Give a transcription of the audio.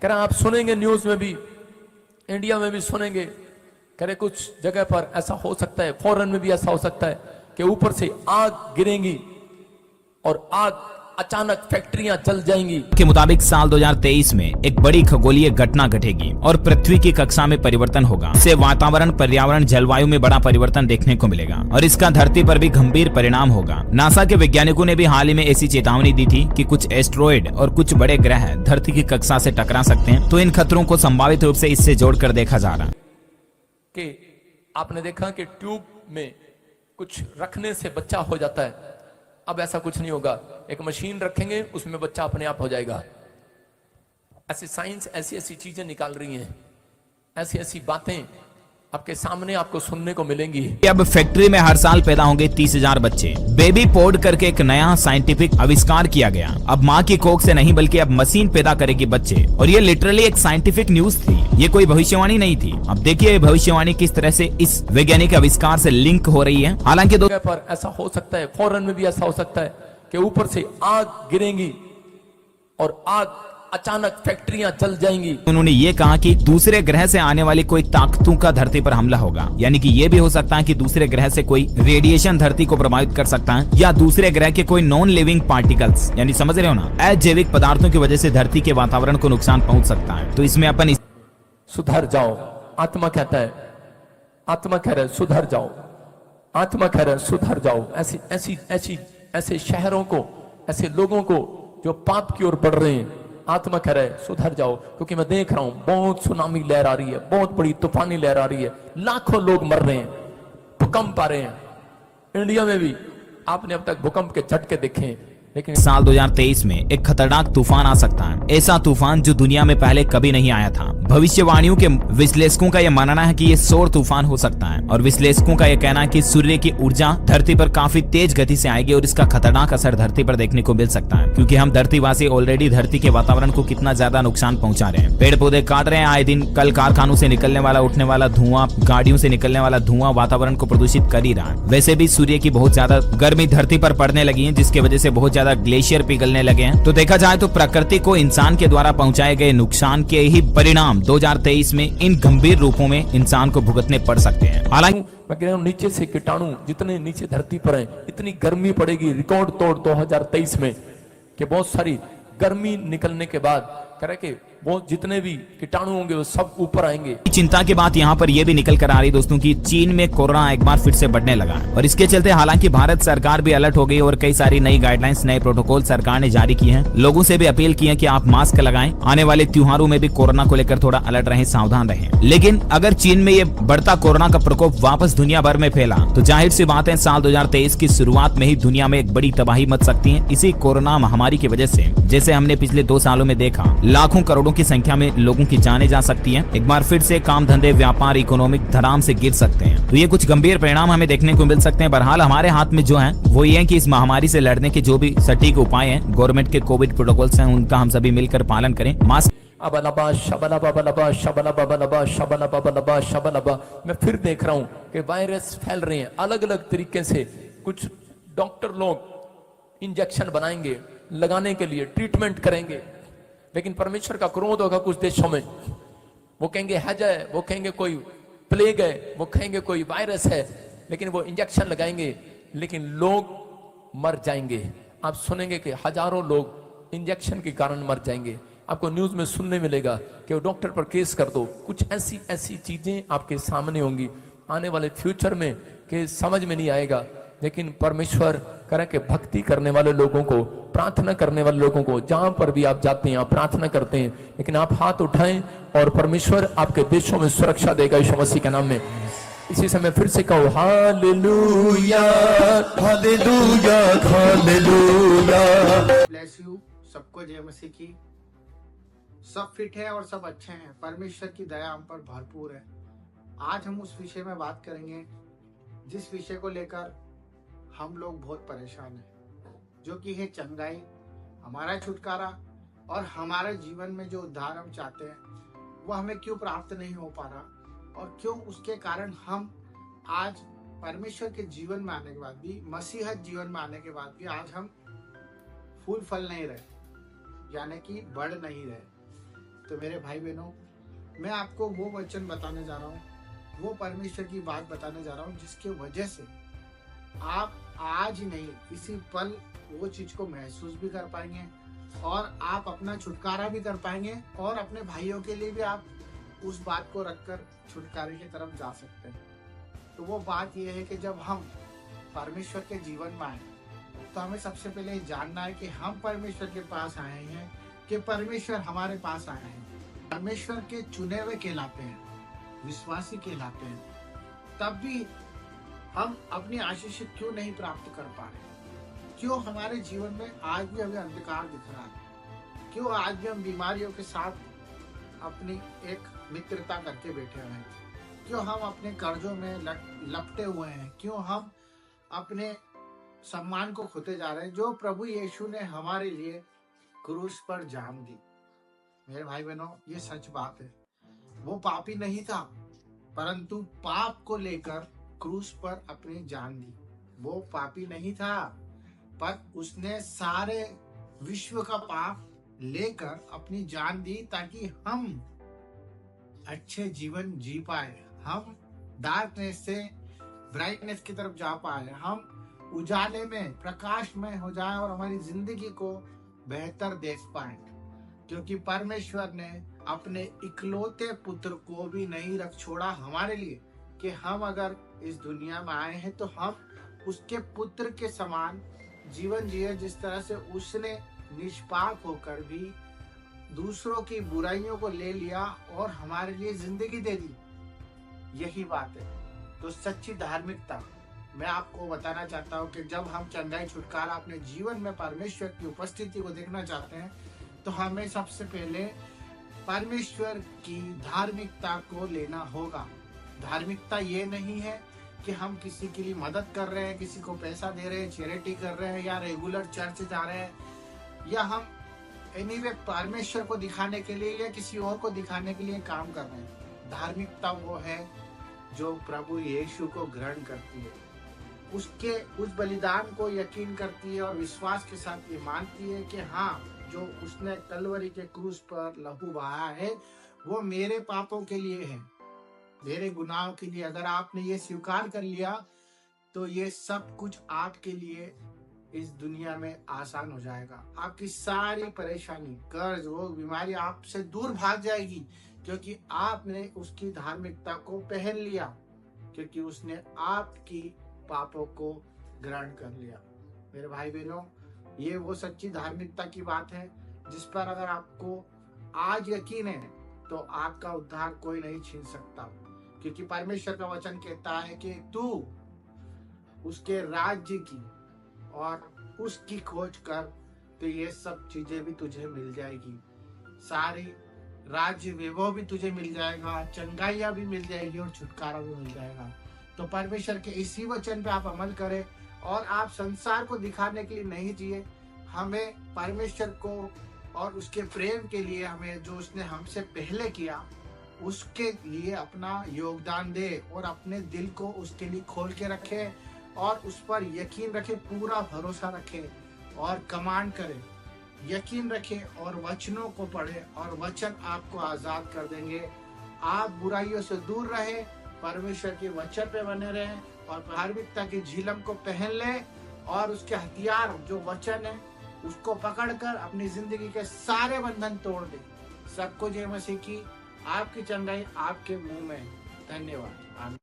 कह रहा आप सुनेंगे न्यूज में भी, इंडिया में भी सुनेंगे, कह रहे कुछ जगह पर ऐसा हो सकता है, फॉरेन में भी ऐसा हो सकता है कि ऊपर से आग गिरेगी और आग अचानक फैक्ट्रियां जल जाएंगी। के मुताबिक साल 2023 में एक बड़ी खगोलीय घटना घटेगी और पृथ्वी की कक्षा में परिवर्तन होगा। इससे वातावरण, पर्यावरण, जलवायु में बड़ा परिवर्तन देखने को मिलेगा और इसका धरती पर भी गंभीर परिणाम होगा। नासा के वैज्ञानिकों ने भी हाल ही में ऐसी चेतावनी दी थी कि कुछ एस्टेरॉयड और कुछ बड़े ग्रह धरती की कक्षा से टकरा सकते हैं। तो इन खतरों को संभावित रूप से इससे जोड़कर देखा जा रहा है कि आपने देखा कि ट्यूब में कुछ रखने से बच्चा हो जाता है, अब ऐसा कुछ नहीं होगा, एक मशीन रखेंगे उसमें बच्चा अपने आप हो जाएगा। ऐसी साइंस ऐसी ऐसी चीजें निकाल रही है, ऐसी ऐसी बातें आपके सामने आपको सुनने को मिलेंगी। अब फैक्ट्री में हर साल पैदा होंगे 30,000 बच्चे। बेबी पोड करके एक नया साइंटिफिक आविष्कार किया गया। अब माँ की कोख से नहीं बल्कि अब मशीन पैदा करेगी बच्चे, और ये लिटरली एक साइंटिफिक न्यूज थी, ये कोई भविष्यवाणी नहीं थी। अब देखिए भविष्यवाणी किस तरह से इस वैज्ञानिक आविष्कार से लिंक हो रही है। हालांकि जगह पर ऐसा हो सकता है, फॉरेन में भी ऐसा हो सकता है कि ऊपर से आग गिरेगी और आग अचानक फैक्ट्रियां जल जाएंगी। उन्होंने ये कहा कि दूसरे ग्रह से आने वाली कोई ताकतों का धरती पर हमला होगा, यानी कि ये भी हो सकता है कि दूसरे ग्रह से कोई रेडिएशन धरती को प्रभावित कर सकता है, या दूसरे ग्रह के कोई नॉन लिविंग पार्टिकल्स, यानी समझ रहे हो ना, अजैविक पदार्थों की वजह से धरती के वातावरण को नुकसान पहुंच सकता है। तो इसमें अपन सुधर जाओ, आत्मा कहता है, आत्मा कह रहा है सुधर जाओ, आत्मा कह रहा है सुधर जाओ। ऐसी ऐसी ऐसी ऐसे शहरों को, ऐसे लोगों को जो पाप की ओर बढ़ रहे हैं, आत्मा कह रहा है सुधर जाओ। क्योंकि मैं देख रहा हूं बहुत सुनामी लहर आ रही है, बहुत बड़ी तूफानी लहर आ रही है, लाखों लोग मर रहे हैं, भूकंप आ रहे हैं। इंडिया में भी आपने अब तक भूकंप के झटके देखे हैं, लेकिन साल 2023 में एक खतरनाक तूफान आ सकता है, ऐसा तूफान जो दुनिया में पहले कभी नहीं आया था। भविष्यवाणियों के विश्लेषकों का यह मानना है कि ये सौर तूफान हो सकता है, और विश्लेषकों का यह कहना है कि सूर्य की ऊर्जा धरती पर काफी तेज गति से आएगी और इसका खतरनाक असर धरती पर देखने को मिल सकता है। क्योंकि हम धरतीवासी ऑलरेडी धरती के वातावरण को कितना ज्यादा नुकसान पहुंचा रहे हैं, पेड़ पौधे काट रहे हैं आए दिन, कल कारखानों से निकलने वाला उठने वाला धुआं, गाड़ियों से निकलने वाला धुआं वातावरण को प्रदूषित कर ही रहा है। वैसे भी सूर्य की बहुत ज्यादा गर्मी धरती पर पड़ने लगी है, जिसकी वजह से बहुत ज्यादा ग्लेशियर पिघलने लगे हैं। तो देखा जाए तो प्रकृति को इंसान के द्वारा पहुंचाए गए नुकसान के ही परिणाम 2023 में इन गंभीर रूपों में इंसान को भुगतने पड़ सकते हैं। हालांकि मैं कह रहा हूं नीचे से कीटाणु जितने नीचे धरती पर हैं, इतनी गर्मी पड़ेगी रिकॉर्ड तोड़ 2023 में कि बहुत सारी गर्मी निकलने के बाद कह रहे कि वो जितने भी कीटाणु होंगे वो सब ऊपर आएंगे। चिंता की बात यहाँ पर यह भी निकल कर आ रही दोस्तों कि चीन में कोरोना एक बार फिर से बढ़ने लगा है, और इसके चलते हालांकि भारत सरकार भी अलर्ट हो गई और कई सारी नई गाइडलाइंस, नए प्रोटोकॉल सरकार ने जारी किए हैं। लोगों से भी अपील की है कि आप मास्क लगाएं, आने वाले त्योहारों में भी कोरोना को लेकर थोड़ा अलर्ट रहें, सावधान रहें। लेकिन अगर चीन में ये बढ़ता कोरोना का प्रकोप वापस दुनिया भर में फैला तो जाहिर सी बात है साल 2023 की शुरुआत में ही दुनिया में एक बड़ी तबाही मच सकती है इसी कोरोना महामारी की वजह से। जैसे हमने पिछले 2 सालों में देखा, लाखों करोड़ों की संख्या में लोगों की जानें जा सकती हैं। एक बार फिर से काम धंधे, व्यापार, इकोनॉमिक धराम से गिर सकते हैं। तो ये कुछ गंभीर परिणाम हमें देखने को मिल सकते हैं। बहरहाल हमारे हाथ में जो है वो ये है कि इस महामारी से लड़ने के जो भी सटीक उपाय हैं, गवर्नमेंट के कोविड प्रोटोकॉल्स हैं, उनका हम सभी मिलकर पालन करें। मास्क मैं फिर देख रहा हूं कि वायरस फैल रहे हैं अलग अलग तरीके से। कुछ डॉक्टर लोग इंजेक्शन बनाएंगे, लगाने के लिए ट्रीटमेंट करेंगे, लेकिन परमेश्वर का क्रोध होगा कुछ देशों में। वो कहेंगे हैज है, वो कहेंगे कोई प्लेग है, वो कहेंगे कोई वायरस है, लेकिन वो इंजेक्शन लगाएंगे, लेकिन लोग मर जाएंगे। आप सुनेंगे कि हजारों लोग इंजेक्शन के कारण मर जाएंगे। आपको न्यूज में सुनने मिलेगा कि वो डॉक्टर पर केस कर दो। कुछ ऐसी ऐसी चीजें आपके सामने होंगी आने वाले फ्यूचर में कि समझ में नहीं आएगा। लेकिन परमेश्वर करे कि भक्ति करने वाले लोगों को, प्रार्थना करने वाले लोगों को, जहां पर भी आप जाते हैं आप प्रार्थना करते हैं, लेकिन आप हाथ उठाएं और परमेश्वर आपके देशों में सुरक्षा देगा यीशु मसीह के नाम में। इसी समय फिर से कहो hallelujah hallelujah hallelujah. Bless you. सबको जय मसीह की। सब फिट है और सब अच्छे हैं। परमेश्वर की दया हम पर भरपूर है। आज हम उस विषय में बात करेंगे जिस विषय को लेकर हम लोग बहुत परेशान हैं, जो कि है चंगाई, हमारा छुटकारा और हमारे जीवन में जो उद्धार हम चाहते हैं वो हमें क्यों प्राप्त नहीं हो पा रहा, और क्यों उसके कारण हम आज परमेश्वर के जीवन में आने के बाद भी, मसीहत जीवन में आने के बाद भी आज हम फूल फल नहीं रहे, यानी कि बढ़ नहीं रहे। तो मेरे भाई बहनों, मैं आपको वो वचन बताने जा रहा हूँ, वो परमेश्वर की बात बताने जा रहा हूँ जिसके वजह से आप आज ही नहीं, इसी पल वो चीज को महसूस भी कर पाएंगे और आप अपना छुटकारा भी कर पाएंगे और अपने भाइयों के लिए भी आप उस बात को रखकर छुटकारे की तरफ जा सकते हैं। तो वो बात यह है कि जब हम परमेश्वर के जीवन में आए तो हमें सबसे पहले जानना है कि हम परमेश्वर के पास आए हैं कि परमेश्वर हमारे पास आए हैं। परमेश्वर के चुने हुए कहलाते हैं, विश्वासी कहलाते हैं, तब भी हम अपनी आशीष क्यों नहीं प्राप्त कर पा रहे? क्यों हमारे जीवन में आज भी हमें अंधकार दिख रहा है? क्यों आज भी हम बीमारियों के साथ अपनी एक मित्रता करके बैठे हुए हैं? क्यों हम अपने कर्जों में लपटे हुए हैं? क्यों हम अपने सम्मान को खोते जा रहे हैं जो प्रभु यीशु ने हमारे लिए क्रूस पर जान दी? मेरे भाई बहनों, ये सच बात है। वो पापी नहीं था, परंतु पाप को लेकर क्रूस पर अपनी जान दी। वो पापी नहीं था, पर उसने सारे विश्व का पाप लेकर अपनी जान दी ताकि हम अच्छे जीवन जी पाए, हम डार्कनेस से ब्राइटनेस की तरफ जा पाए, हम उजाले में प्रकाश में हो जाए और हमारी जिंदगी को बेहतर देख पाए। क्योंकि परमेश्वर ने अपने इकलौते पुत्र को भी नहीं रख छोड़ा हमारे लिए कि हम अगर इस दुनिया में आए हैं तो हम उसके पुत्र के समान जीवन जिए, जिस तरह से उसने निष्पाप होकर भी दूसरों की बुराइयों को ले लिया और हमारे लिए जिंदगी दे दी। यही बात है। तो सच्ची धार्मिकता मैं आपको बताना चाहता हूँ कि जब हम चंगाई छुटकारा अपने जीवन में परमेश्वर की उपस्थिति को देखना चाहते हैं तो हमें सबसे पहले परमेश्वर की धार्मिकता को लेना होगा। धार्मिकता ये नहीं है कि हम किसी के लिए मदद कर रहे हैं, किसी को पैसा दे रहे हैं, चैरिटी कर रहे हैं या रेगुलर चर्च जा रहे हैं या हम एनीवे परमेश्वर को दिखाने के लिए या किसी और को दिखाने के लिए काम कर रहे हैं। धार्मिकता वो है जो प्रभु यीशु को ग्रहण करती है, उसके उस बलिदान को यकीन करती है और विश्वास के साथ ये मानती है कि हाँ, जो उसने कलवरी के क्रूस पर लहू बहाया है वो मेरे पापों के लिए है, मेरे गुनाहों के लिए। अगर आपने ये स्वीकार कर लिया तो ये सब कुछ आपके लिए इस दुनिया में आसान हो जाएगा। आपकी सारी परेशानी, कर्ज, रोग, बीमारी आपसे दूर भाग जाएगी क्योंकि आपने उसकी धार्मिकता को पहन लिया, क्योंकि उसने आपकी पापों को ग्रहण कर लिया। मेरे भाई बहनों, ये वो सच्ची धार्मिकता की बात है जिस पर अगर आपको आज यकीन है तो आपका उद्धार कोई नहीं छीन सकता, क्योंकि परमेश्वर का वचन कहता है कि तू उसके राज्य की और उसकी खोज कर तो ये सब चीजें भी तुझे मिल जाएगी। सारी राज्य वैभव भी तुझे मिल जाएगा, चंगाइयां भी मिल जाएगी और छुटकारा भी मिल जाएगा। तो परमेश्वर के इसी वचन पे आप अमल करें और आप संसार को दिखाने के लिए नहीं जिए। हमें परमेश्वर को और उसके प्रेम के लिए, हमें जो उसने हमसे पहले किया उसके लिए अपना योगदान दे और अपने दिल को उसके लिए खोल के रखे और उस पर यकीन रखे, पूरा भरोसा रखे और कमांड करे, यकीन रखे और वचनों को पढ़े और वचन आपको आजाद कर देंगे। आप बुराइयों से दूर रहे, परमेश्वर के वचन पे बने रहे और धार्मिकता की झिलम को पहन ले और उसके हथियार जो वचन है उसको पकड़कर अपनी जिंदगी के सारे बंधन तोड़ दे। सबको जय मसीह की। आपकी चंगाई आपके मुंह में है। धन्यवाद।